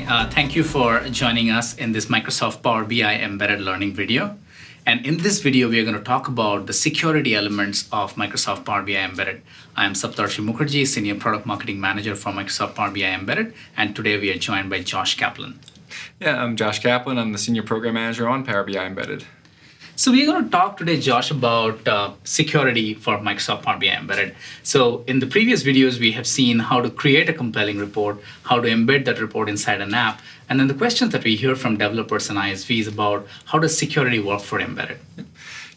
Thank you for joining us in this Microsoft Power BI embedded learning video. And in this video, we are going to talk about the security elements of Microsoft Power BI Embedded. I am Saptarshi Mukherjee, Senior Product Marketing Manager for Microsoft Power BI Embedded, and today we are joined by Josh Kaplan. Yeah, I'm Josh Kaplan. I'm the Senior Program Manager on Power BI Embedded. So we're going to talk today, Josh, about security for Microsoft Power BI Embedded. So in the previous videos, we have seen how to create a compelling report, how to embed that report inside an app. And then the questions that we hear from developers and ISVs about how does security work for Embedded?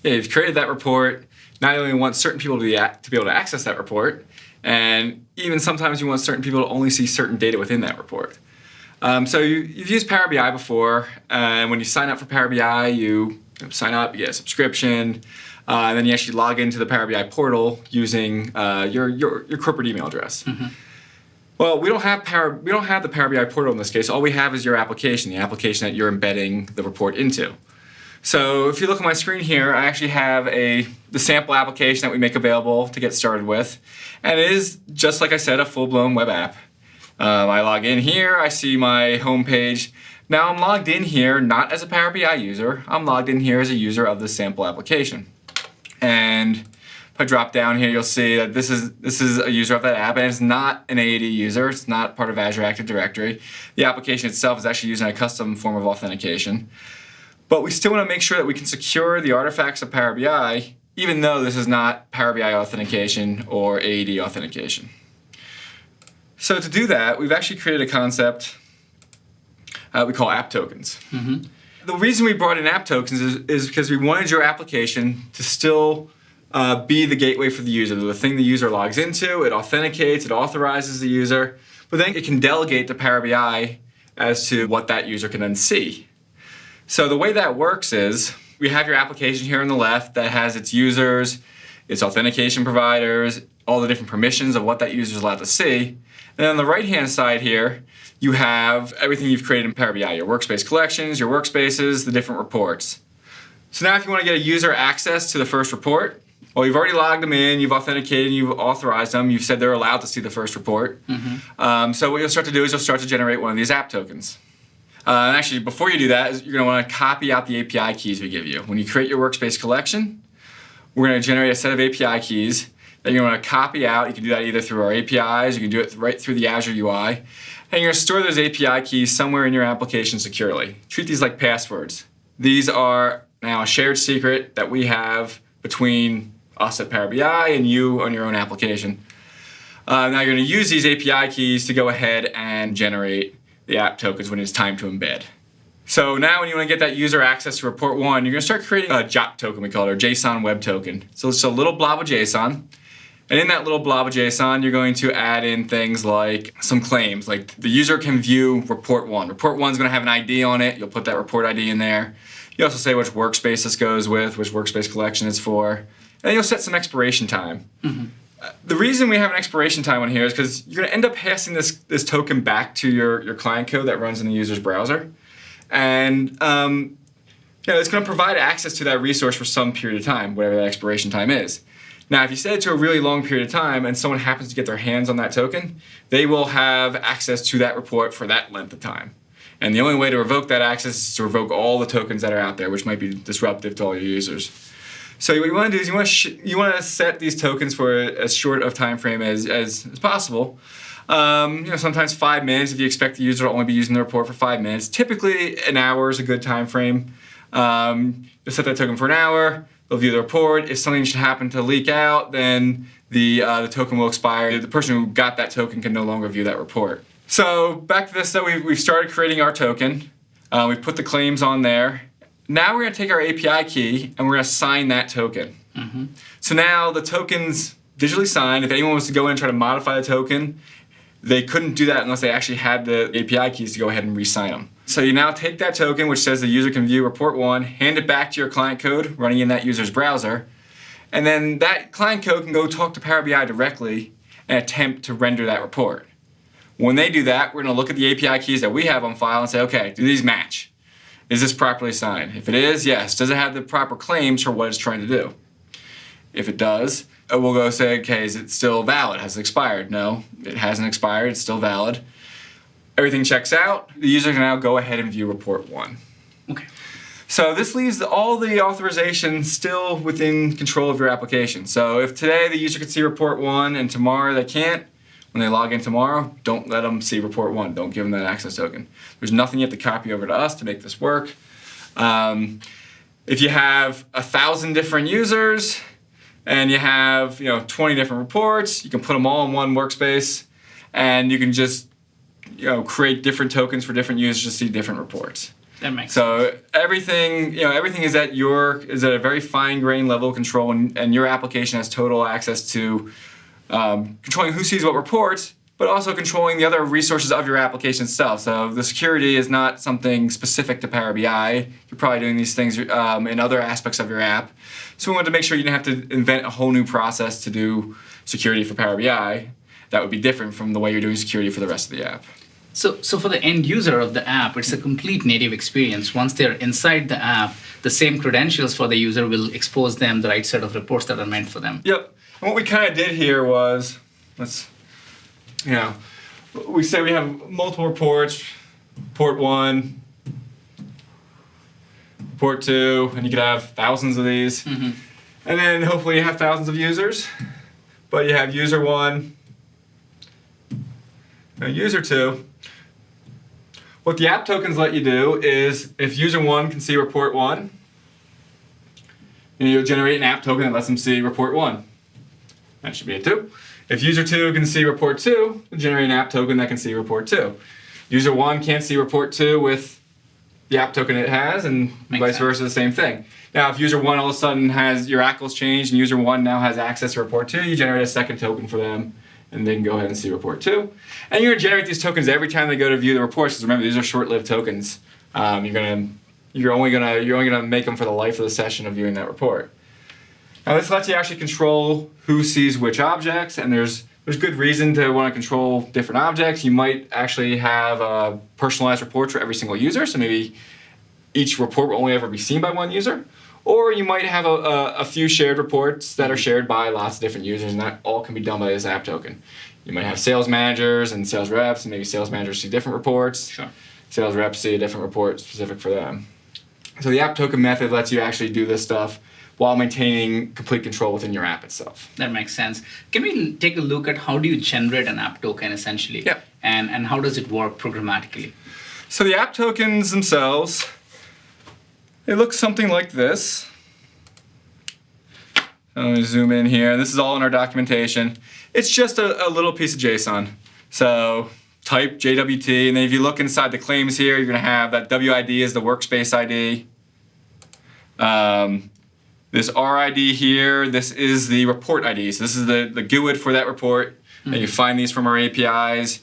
Yeah, you've created that report. Now you only want certain people to be able to access that report. And even sometimes you want certain people to only see certain data within that report. So you've used Power BI before. And when you sign up for Power BI, you sign up, you get a subscription, and then you actually log into the Power BI portal using your corporate email address. Mm-hmm. Well, we don't have the Power BI portal in this case. All we have is your application, the application that you're embedding the report into. So if you look at my screen here, I actually have the sample application that we make available to get started with, and it is, just like I said, a full-blown web app. I log in here, I see my home page. Now I'm logged in here not as a Power BI user, I'm logged in here as a user of the sample application. And if I drop down here, you'll see that this is a user of that app, and it's not an AAD user, it's not part of Azure Active Directory. The application itself is actually using a custom form of authentication. But we still want to make sure that we can secure the artifacts of Power BI, even though this is not Power BI authentication or AAD authentication. So to do that, we've actually created a concept we call app tokens. Mm-hmm. The reason we brought in app tokens is because we wanted your application to still be the gateway for the user, the thing the user logs into, it authenticates, it authorizes the user, but then it can delegate to Power BI as to what that user can then see. So the way that works is we have your application here on the left that has its users, its authentication providers, all the different permissions of what that user is allowed to see. And then on the right-hand side here, you have everything you've created in Power BI, your workspace collections, your workspaces, the different reports. So now if you want to get a user access to the first report, well, you've already logged them in, you've authenticated, you've authorized them, you've said they're allowed to see the first report. Mm-hmm. So what you'll start to do is you'll start to generate one of these app tokens. And actually, before you do that, you're going to want to copy out the API keys we give you. When you create your workspace collection, we're going to generate a set of API keys that you're going to copy out. You can do that either through our APIs, you can do it right through the Azure UI. And you're going to store those API keys somewhere in your application securely. Treat these like passwords. These are now a shared secret that we have between us at Power BI and you on your own application. Now you're going to use these API keys to go ahead and generate the app tokens when it's time to embed. So now when you want to get that user access to report one, you're going to start creating a JOT token, we call it, or JSON web token. So it's a little blob of JSON. And in that little blob of JSON, you're going to add in things like some claims, like the user can view report one. Report one's going to have an ID on it. You'll put that report ID in there. You also say which workspace this goes with, which workspace collection it's for. And then you'll set some expiration time. Mm-hmm. The reason we have an expiration time on here is because you're going to end up passing this token back to your client code that runs in the user's browser. And it's going to provide access to that resource for some period of time, whatever that expiration time is. Now, if you set it to a really long period of time and someone happens to get their hands on that token, they will have access to that report for that length of time. And the only way to revoke that access is to revoke all the tokens that are out there, which might be disruptive to all your users. So what you want to do is you want to set these tokens for as short of time frame as possible. Sometimes 5 minutes if you expect the user to only be using the report for 5 minutes. Typically, an hour is a good time frame. You'll set that token for an hour. They'll view the report. If something should happen to leak out, then the token will expire. The person who got that token can no longer view that report. So back to this, though, we've started creating our token. We've put the claims on there. Now we're going to take our API key and we're going to sign that token. Mm-hmm. So now the token's digitally signed. If anyone was to go in and try to modify the token, they couldn't do that unless they actually had the API keys to go ahead and re-sign them. So you now take that token, which says the user can view report one, hand it back to your client code running in that user's browser, and then that client code can go talk to Power BI directly and attempt to render that report. When they do that, we're going to look at the API keys that we have on file and say, okay, do these match? Is this properly signed? If it is, yes. Does it have the proper claims for what it's trying to do? If it does, we'll go say, okay, is it still valid? Has it expired? No, it hasn't expired. It's still valid. Everything checks out. The user can now go ahead and view report 1. Okay. So this leaves all the authorization still within control of your application. So if today the user can see report 1 and tomorrow they can't, when they log in tomorrow, don't let them see report 1. Don't give them that access token. There's nothing you have to copy over to us to make this work. If you have 1,000 different users and you have 20 different reports, you can put them all in one workspace, and you can just create different tokens for different users to see different reports. That makes sense. So everything is at a very fine-grained level of control, and your application has total access to controlling who sees what reports, but also controlling the other resources of your application itself. So the security is not something specific to Power BI. You're probably doing these things in other aspects of your app. So we wanted to make sure you didn't have to invent a whole new process to do security for Power BI. That would be different from the way you're doing security for the rest of the app. So for the end user of the app, it's a complete native experience. Once they're inside the app, the same credentials for the user will expose them the right set of reports that are meant for them. Yep. And what we kind of did here was, we say we have multiple reports, report 1, report 2, and you could have thousands of these. Mm-hmm. And then hopefully you have thousands of users, but you have user 1, and user 2. What the app tokens let you do is, if user 1 can see report 1, you'll generate an app token that lets them see report 1. That should be it too. If user 2 can see report 2, you'll generate an app token that can see report 2. User 1 can't see report 2 with the app token it has, and vice versa, the same thing. Now, if user 1 all of a sudden has your ACLs changed and user 1 now has access to report 2, you generate a second token for them, and they can go ahead and see report 2. And you're going to generate these tokens every time they go to view the reports, because remember, these are short-lived tokens. You're only gonna make them for the life of the session of viewing that report. Now this lets you actually control who sees which objects, and there's good reason to want to control different objects. You might actually have a personalized report for every single user, so maybe each report will only ever be seen by one user. Or you might have a few shared reports that are shared by lots of different users, and that all can be done by this app token. You might have sales managers and sales reps, and maybe sales managers see different reports. Sure. Sales reps see a different report specific for them. So the app token method lets you actually do this stuff while maintaining complete control within your app itself. That makes sense. Can we take a look at how do you generate an app token essentially? Yep. And how does it work programmatically? So the app tokens themselves, they look something like this. Let me zoom in here. This is all in our documentation. It's just a little piece of JSON. So type JWT, and then if you look inside the claims here, you're going to have that WID is the workspace ID. This RID here, this is the report ID. So this is the GUID for that report. Mm-hmm. And you find these from our APIs.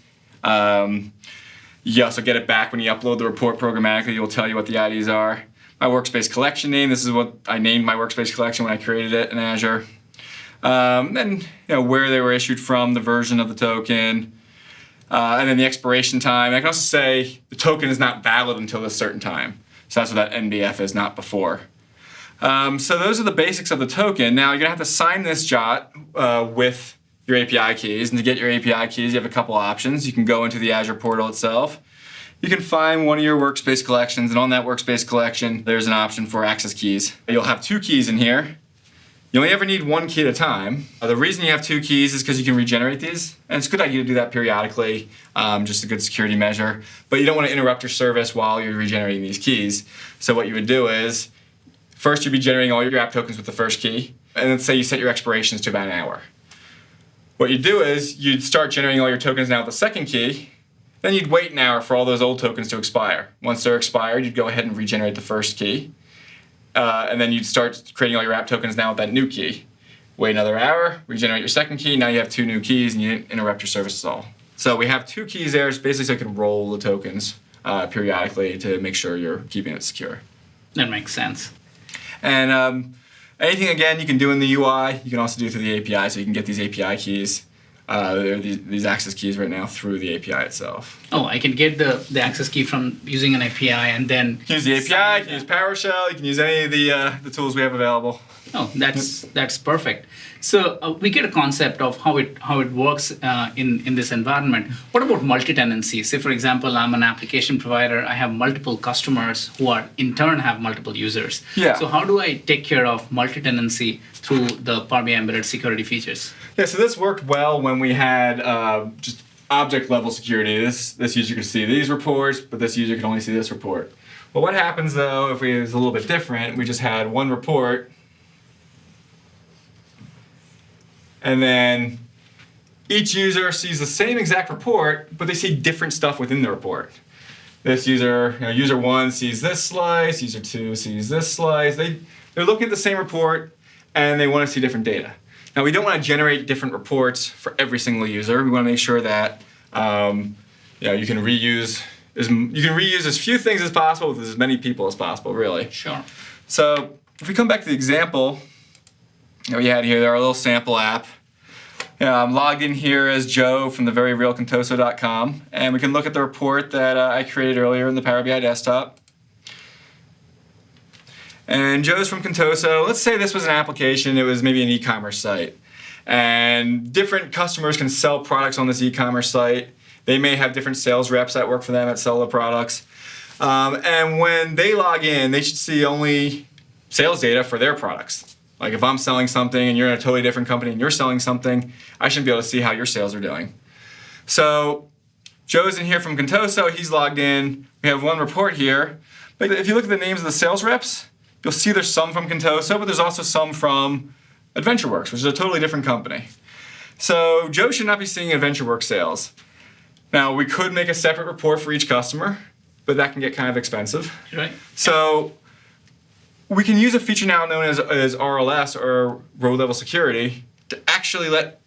You also get it back when you upload the report programmatically. It will tell you what the IDs are. My workspace collection name, this is what I named my workspace collection when I created it in Azure. Then where they were issued from, the version of the token, and then the expiration time. I can also say the token is not valid until a certain time. So that's what that NBF is, not before. So those are the basics of the token. Now you're going to have to sign this JOT with your API keys. And to get your API keys, you have a couple options. You can go into the Azure portal itself. You can find one of your workspace collections, and on that workspace collection, there's an option for access keys. You'll have 2 keys in here. You only ever need 1 key at a time. The reason you have 2 keys is because you can regenerate these, and it's a good idea to do that periodically, just a good security measure. But you don't want to interrupt your service while you're regenerating these keys. So what you would do is, first you'd be generating all your app tokens with the first key, and then say you set your expirations to about an hour. What you'd do is, you'd start generating all your tokens now with the second key, then you'd wait an hour for all those old tokens to expire. Once they're expired, you'd go ahead and regenerate the first key. And then you'd start creating all your app tokens now with that new key. Wait another hour, regenerate your second key, now you have 2 new keys and you didn't interrupt your service at all. So we have 2 keys there, it's basically so you can roll the tokens periodically to make sure you're keeping it secure. That makes sense. And anything, again, you can do in the UI, you can also do through the API, so you can get these API keys. There are these access keys right now through the API itself. Oh, I can get the access key from using an API and then... You can use the API, you can use PowerShell, you can use any of the tools we have available. Oh, that's perfect. So we get a concept of how it works in this environment. What about multi-tenancy? Say, for example, I'm an application provider. I have multiple customers who are in turn have multiple users. Yeah. So how do I take care of multi-tenancy through the Power BI embedded security features? Yeah, so this worked well when we had just object level security. This user could see these reports, but this user could only see this report. Well, what happens though if it was a little bit different? We just had one report, and then each user sees the same exact report, but they see different stuff within the report. This user, user 1 sees this slice, user 2 sees this slice. They're looking at the same report, and they want to see different data. Now, we don't want to generate different reports for every single user. We want to make sure that you can reuse as few things as possible with as many people as possible, really. Sure. So if we come back to the example that we had here, our little sample app. I'm logged in here as Joe from the veryrealcontoso.com, and we can look at the report that I created earlier in the Power BI desktop. And Joe's from Contoso. Let's say this was an application, it was maybe an e-commerce site. And different customers can sell products on this e-commerce site. They may have different sales reps that work for them that sell the products. And when they log in, they should see only sales data for their products. Like if I'm selling something and you're in a totally different company and you're selling something, I shouldn't be able to see how your sales are doing. So Joe's in here from Contoso, he's logged in. We have one report here. But if you look at the names of the sales reps, you'll see there's some from Contoso, but there's also some from AdventureWorks, which is a totally different company. So Joe should not be seeing AdventureWorks sales. Now, we could make a separate report for each customer, but that can get kind of expensive. Right. So we can use a feature now known as RLS, or row level security, to actually let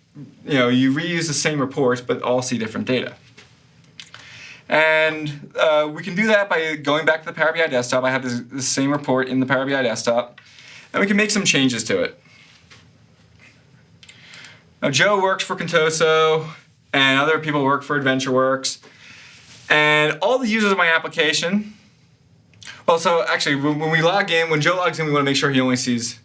you reuse the same reports, but all see different data. And we can do that by going back to the Power BI desktop. I have this same report in the Power BI desktop, and we can make some changes to it. Now, Joe works for Contoso, and other people work for AdventureWorks. And all the users of my application, well, so actually, when we log in, when Joe logs in, we want to make sure he only sees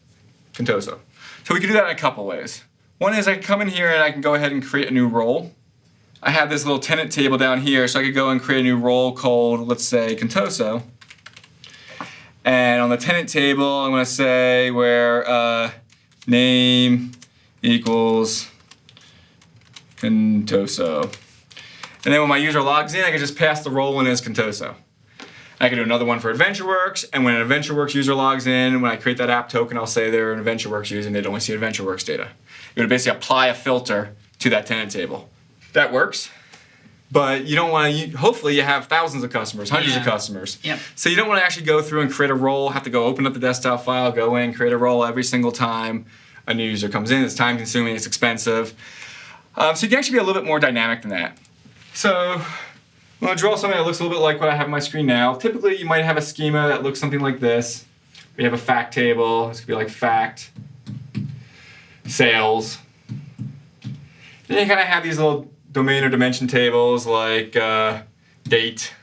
Contoso. So we can do that in a couple ways. One is I can come in here and I can go ahead and create a new role. I have this little tenant table down here, so I could go and create a new role called, let's say, Contoso. And on the tenant table, I'm going to say where name equals Contoso. And then when my user logs in, I can just pass the role in as Contoso. I can do another one for AdventureWorks, and when an AdventureWorks user logs in, when I create that app token, I'll say they're an AdventureWorks user and they'd only see AdventureWorks data. You would basically apply a filter to that tenant table. That works, but you don't want to, hopefully you have thousands of customers, hundreds of customers. Yep. So you don't want to actually go through and create a role, have to go open up the desktop file, go in, create a role every single time a new user comes in. It's time consuming, it's expensive. So you can actually be a little bit more dynamic than that. So I'm going to draw something that looks a little bit like what I have on my screen now. Typically you might have a schema that looks something like this. We have a fact table, this could be like fact, sales. Then you kind of have these little domain or dimension tables like date.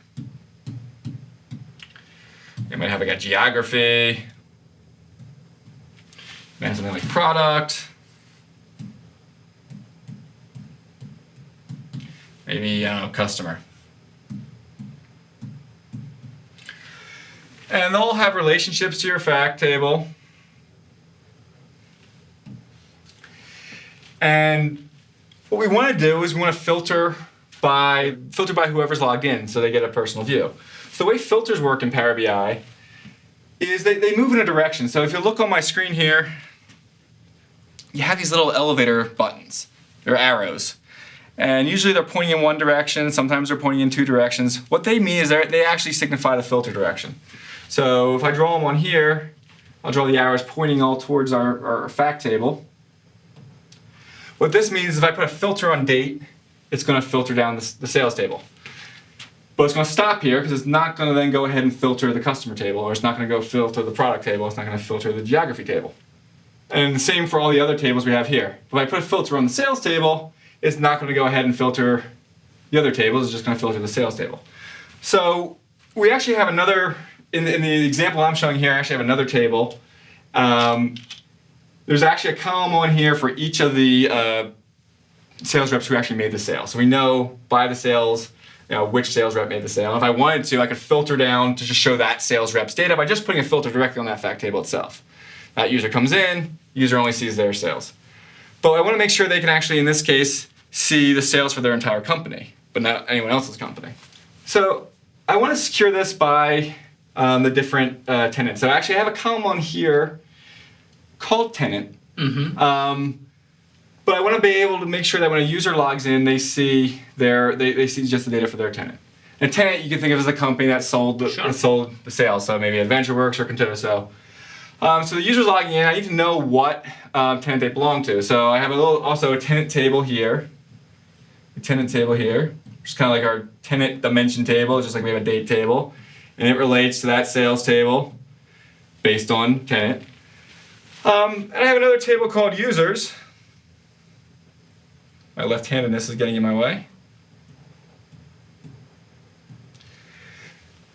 You might have like a geography. You might have something like product. Maybe, I don't know, customer. And they'll all have relationships to your fact table. And what we want to do is we want to filter by whoever's logged in so they get a personal view. So the way filters work in Power BI is they move in a direction. So if you look on my screen here, you have these little elevator buttons. They're arrows. And usually they're pointing in one direction, sometimes they're pointing in two directions. What they mean is they actually signify the filter direction. So if I draw them on here, I'll draw the arrows pointing all towards our fact table. What this means is if I put a filter on date, it's going to filter down the sales table. But it's going to stop here because it's not going to then go ahead and filter the customer table, or it's not going to go filter the product table, it's not going to filter the geography table. And the same for all the other tables we have here. If I put a filter on the sales table, it's not going to go ahead and filter the other tables, it's just going to filter the sales table. So we actually have another, in the example I'm showing here, I actually have another table. This there's actually a column on here for each of the sales reps who actually made the sale. So we know by the sales, which sales rep made the sale. If I wanted to, I could filter down to just show that sales rep's data by just putting a filter directly on that fact table itself. That user comes in, user only sees their sales. But I want to make sure they can actually, in this case, see the sales for their entire company, but not anyone else's company. So I want to secure this by the different tenants. So I actually have a column on here called tenant. But I want to be able to make sure that when a user logs in, they see they see just the data for their tenant. And tenant, you can think of as a company that sold the sales, so maybe AdventureWorks or Contoso. So the user's logging in. I need to know what tenant they belong to. So I have also a tenant table here. A tenant table here, which is kind of like our tenant dimension table, just like we have a date table, and it relates to that sales table based on tenant. And I have another table called users. My left-handedness is getting in my way.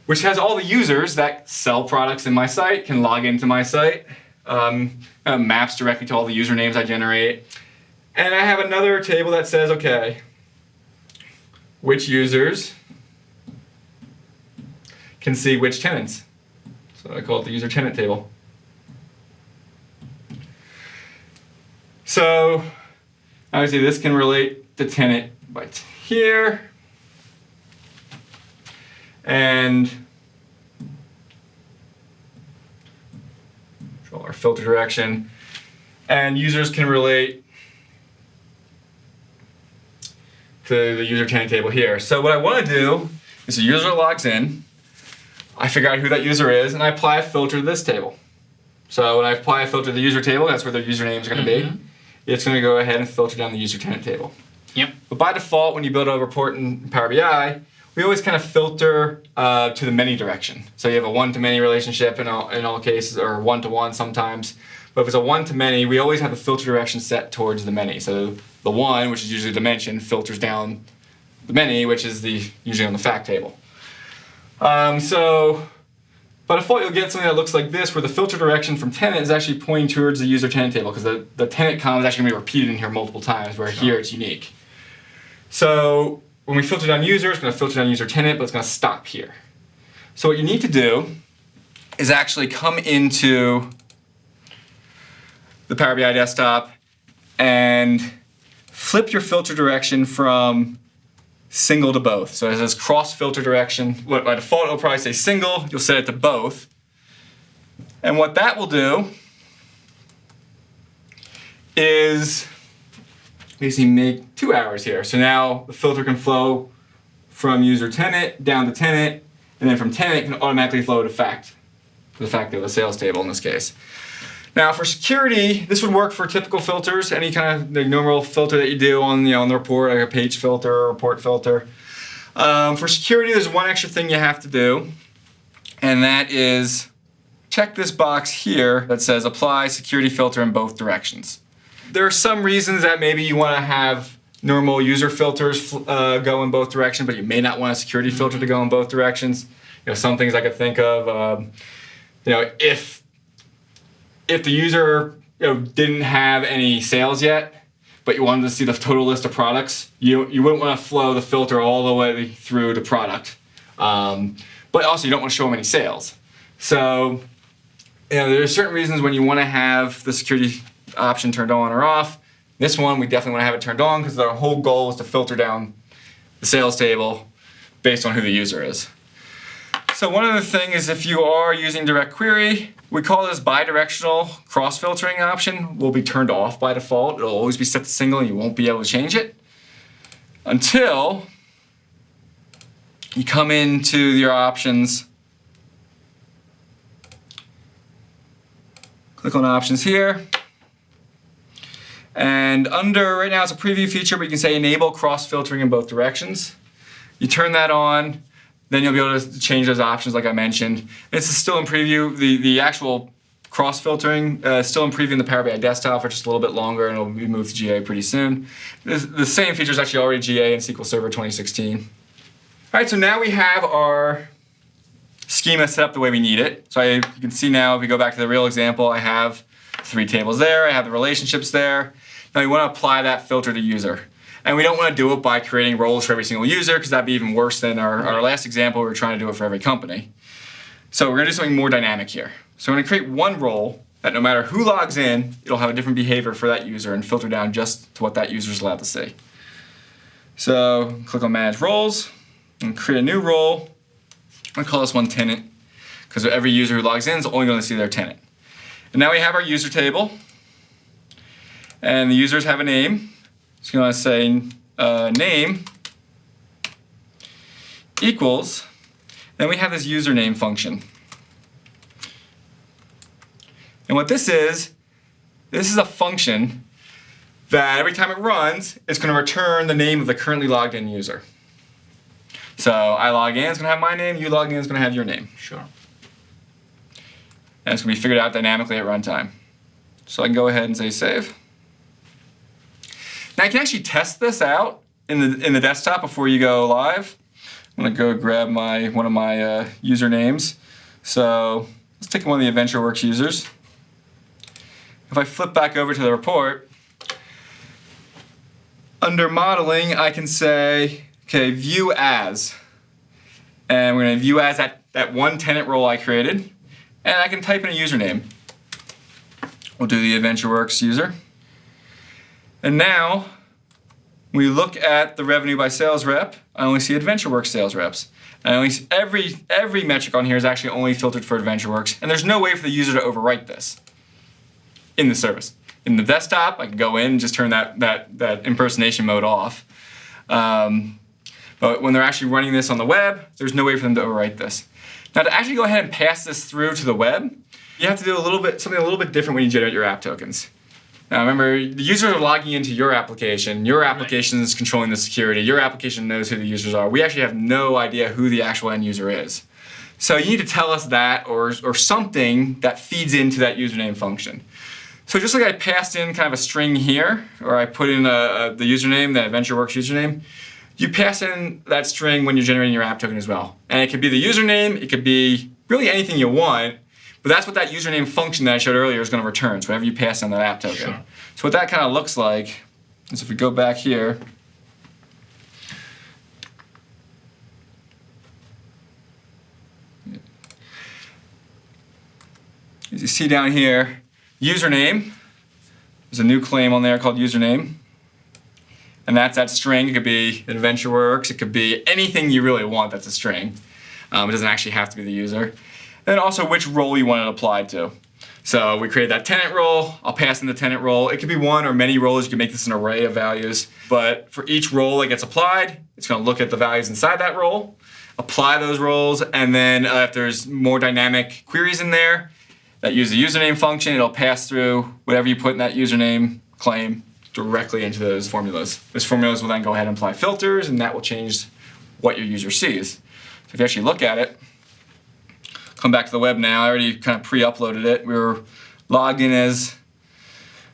Which has all the users that sell products in my site, can log into my site, maps directly to all the usernames I generate. And I have another table that says, okay, which users can see which tenants. So I call it the user tenant table. So obviously this can relate to tenant by here. And control our filter direction. And users can relate to the user tenant table here. So what I want to do is the user logs in, I figure out who that user is, and I apply a filter to this table. So when I apply a filter to the user table, that's where their usernames are going to be. It's going to go ahead and filter down the user tenant table. Yep. But by default, when you build a report in Power BI, we always kind of filter to the many direction. So you have a one-to-many relationship in all cases, or one-to-one sometimes. But if it's a one-to-many, we always have the filter direction set towards the many. So the one, which is usually dimension, filters down the many, which is usually on the fact table. So by default, you'll get something that looks like this, where the filter direction from tenant is actually pointing towards the user tenant table, because the tenant column is actually going to be repeated in here multiple times, where here it's unique. So when we filter down user, it's going to filter down user tenant, but it's going to stop here. So what you need to do is actually come into the Power BI desktop and flip your filter direction from single to both. So it says cross filter direction. By default, it'll probably say single. You'll set it to both. And what that will do is basically make 2 hours here. So now the filter can flow from user tenant down to tenant, and then from tenant it can automatically flow to the fact of the sales table in this case. Now for security, this would work for typical filters, any kind of normal filter that you do on the report, like a page filter or a report filter. For security, there's one extra thing you have to do, and that is check this box here that says apply security filter in both directions. There are some reasons that maybe you want to have normal user filters go in both directions, but you may not want a security filter to go in both directions. Some things I could think of, if the user didn't have any sales yet, but you wanted to see the total list of products, you wouldn't want to flow the filter all the way through to product. But also you don't want to show them any sales. So there are certain reasons when you want to have the security option turned on or off. This one, we definitely want to have it turned on because our whole goal is to filter down the sales table based on who the user is. So one other thing is if you are using direct query, we call this bidirectional cross-filtering option will be turned off by default. It'll always be set to single and you won't be able to change it until you come into your options, click on options here, and under, right now it's a preview feature, but you can say enable cross-filtering in both directions. You turn that on, then you'll be able to change those options like I mentioned. This is still in preview. The actual cross-filtering is still in preview in the Power BI desktop for just a little bit longer, and it'll be moved to GA pretty soon. The same feature is actually already GA in SQL Server 2016. All right, so now we have our schema set up the way we need it. So you can see now, if we go back to the real example, I have 3 tables there, I have the relationships there. Now we want to apply that filter to user. And we don't want to do it by creating roles for every single user, because that'd be even worse than our last example. We were trying to do it for every company. So we're going to do something more dynamic here. So we're going to create one role that no matter who logs in, it'll have a different behavior for that user and filter down just to what that user is allowed to see. So click on Manage Roles and create a new role. I'm going to call this one Tenant, because every user who logs in is only going to see their tenant. And now we have our user table, and the users have a name. So you're going to say name equals, then we have this username function. And what this is a function that every time it runs, it's going to return the name of the currently logged in user. So I log in, it's going to have my name, you log in, it's going to have your name. Sure. And it's going to be figured out dynamically at runtime. So I can go ahead and say save. Now you can actually test this out in the desktop before you go live. I'm going to go grab one of my usernames. So let's take one of the AdventureWorks users. If I flip back over to the report, under modeling, I can say, okay, view as. And we're going to view as that one tenant role I created. And I can type in a username. We'll do the AdventureWorks user. And now, when we look at the revenue by sales rep, I only see AdventureWorks sales reps. And I only see every metric on here is actually only filtered for AdventureWorks. And there's no way for the user to overwrite this in the service. In the desktop, I can go in and just turn that impersonation mode off. But when they're actually running this on the web, there's no way for them to overwrite this. Now to actually go ahead and pass this through to the web, you have to do something a little bit different when you generate your app tokens. Now remember, the users are logging into your application is controlling the security, your application knows who the users are. We actually have no idea who the actual end user is. So you need to tell us that or something that feeds into that username function. So just like I passed in kind of a string here, or I put in the username, the AdventureWorks username, you pass in that string when you're generating your app token as well. And it could be the username, it could be really anything you want, but that's what that username function that I showed earlier is going to return, so whatever you pass in that app token. Sure. So what that kind of looks like is if we go back here, as you see down here, username, there's a new claim on there called username. And that's that string. It could be AdventureWorks. It could be anything you really want that's a string. It doesn't actually have to be the user. And then also which role you want it applied to. So we create that tenant role. I'll pass in the tenant role. It could be one or many roles. You can make this an array of values. But for each role that gets applied, it's going to look at the values inside that role, apply those roles, and then if there's more dynamic queries in there that use the username function, it'll pass through whatever you put in that username claim directly into those formulas. Those formulas will then go ahead and apply filters, and that will change what your user sees. So if you actually look at it, come back to the web now. I already kind of pre-uploaded it. We were logged in as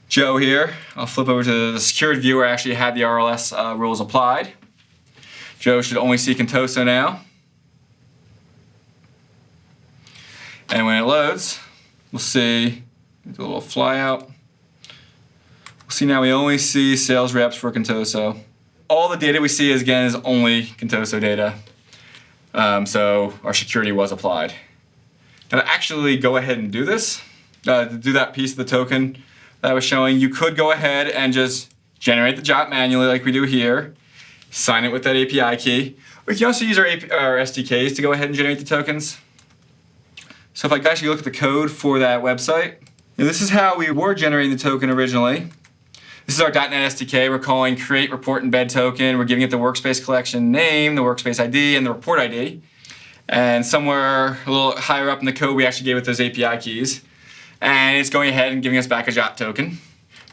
Joe here. I'll flip over to the secured view where I actually had the RLS rules applied. Joe should only see Contoso now. And when it loads, we'll see, do a little fly out. See now we only see sales reps for Contoso. All the data we see is only Contoso data. So our security was applied. Now to actually go ahead and do this, to do that piece of the token that I was showing, you could go ahead and just generate the job manually like we do here, sign it with that API key. We can also use our SDKs to go ahead and generate the tokens. So if I actually look at the code for that website, this is how we were generating the token originally. This is our .NET SDK. We're calling create report embed token. We're giving it the workspace collection name, the workspace ID, and the report ID. And somewhere a little higher up in the code, we actually gave it those API keys. And it's going ahead and giving us back a JOT token.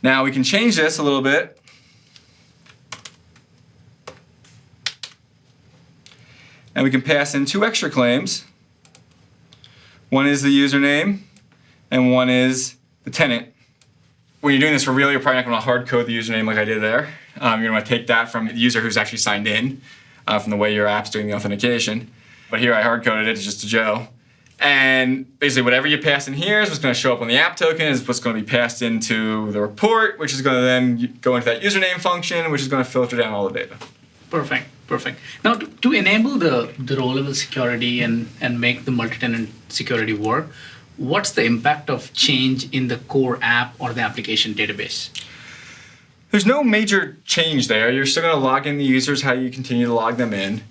Now we can change this a little bit. And we can pass in 2 extra claims. One is the username, and one is the tenant. When you're doing this for real, you're probably not going to hard code the username like I did there. You're going to want to take that from the user who's actually signed in, from the way your app's doing the authentication. But here I hard coded it, it's just a Joe. And basically whatever you pass in here is what's going to show up on the app token, is what's going to be passed into the report, which is going to then go into that username function, which is going to filter down all the data. Perfect, perfect. Now, to enable the row-level security and make the multi-tenant security work, what's the impact of change in the core app or the application database? There's no major change there. You're still going to log in the users how you continue to log them in.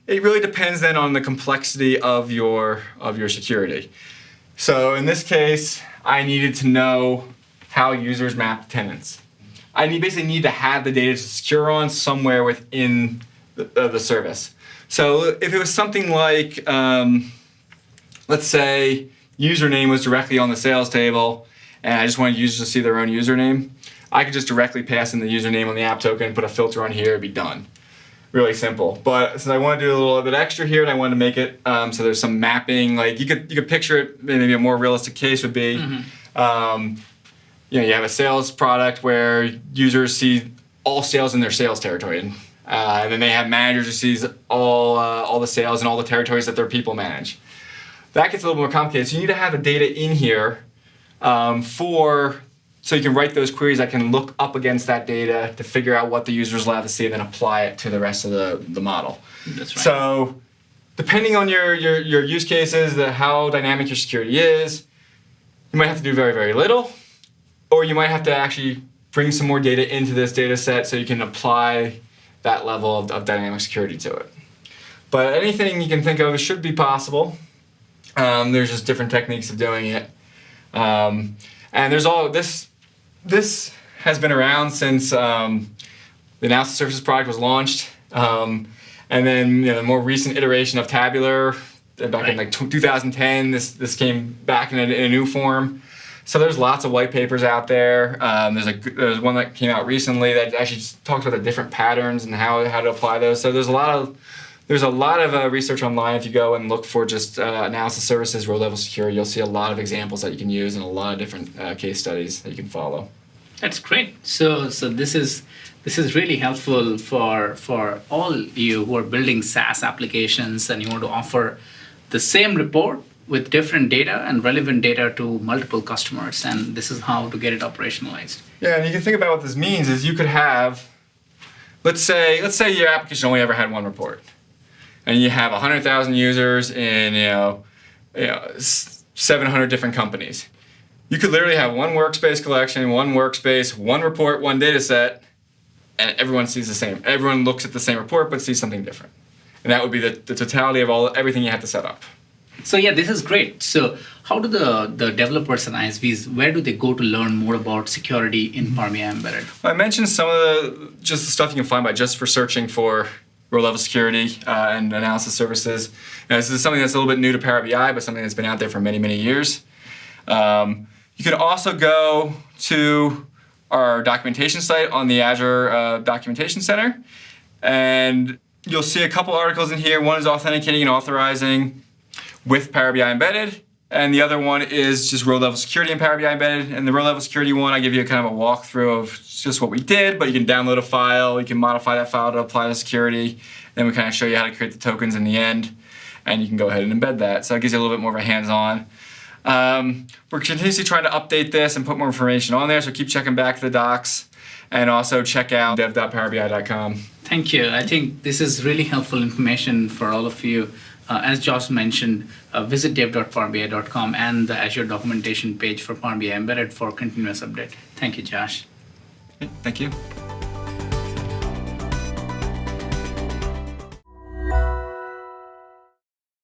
It really depends then on the complexity of your security. So in this case, I needed to know how users map to tenants. I basically need to have the data to secure on somewhere within the service. So if it was something like, let's say username was directly on the sales table and I just wanted users to see their own username, I could just directly pass in the username on the app token, put a filter on here, it'd be done. Really simple. But since I want to do a little bit extra here and I want to make it so there's some mapping, like you could picture it, maybe a more realistic case would be, you have a sales product where users see all sales in their sales territory, and then they have managers who sees all the sales in all the territories that their people manage. That gets a little more complicated. So you need to have the data in here so you can write those queries that can look up against that data to figure out what the user is allowed to see and then apply it to the rest of the model. That's right. So depending on your use cases, how dynamic your security is, you might have to do very, very little, or you might have to actually bring some more data into this data set so you can apply that level of dynamic security to it. But anything you can think of should be possible. There's just different techniques of doing it. And there's all this has been around since the analysis services product was launched. And then the more recent iteration of Tabular, back in like 2010, this came back in a new form. So there's lots of white papers out there. There's one that came out recently that actually just talks about the different patterns and how to apply those. So there's a lot of research online. If you go and look for just analysis services, row-level security, you'll see a lot of examples that you can use and a lot of different case studies that you can follow. That's great. So this is really helpful for all you who are building SaaS applications and you want to offer the same report with different data and relevant data to multiple customers, and this is how to get it operationalized. Yeah, and you can think about what this means is you could have, let's say your application only ever had one report, and you have 100,000 users in 700 different companies. You could literally have one workspace collection, one workspace, one report, one data set, and everyone sees the same. Everyone looks at the same report but sees something different. And that would be the totality of everything you have to set up. So yeah, this is great. So how do the developers and ISVs, where do they go to learn more about security in Power BI Embedded? Well, I mentioned some of the stuff you can find by just for searching for row-level security and analysis services. This is something that's a little bit new to Power BI, but something that's been out there for many, many years. You can also go to our documentation site on the Azure Documentation Center, and you'll see a couple articles in here. One is authenticating and authorizing with Power BI Embedded, and the other one is just row-level security in Power BI Embedded. And the row-level security one, I give you a kind of a walkthrough of just what we did, but you can download a file, you can modify that file to apply the security, then we kind of show you how to create the tokens in the end, and you can go ahead and embed that. So it gives you a little bit more of a hands-on. We're continuously trying to update this and put more information on there, so keep checking back the docs, and also check out dev.powerbi.com. Thank you. I think this is really helpful information for all of you. As Josh mentioned, visit dev.powerbi.com and the Azure documentation page for Power BI Embedded for continuous update. Thank you, Josh. Thank you.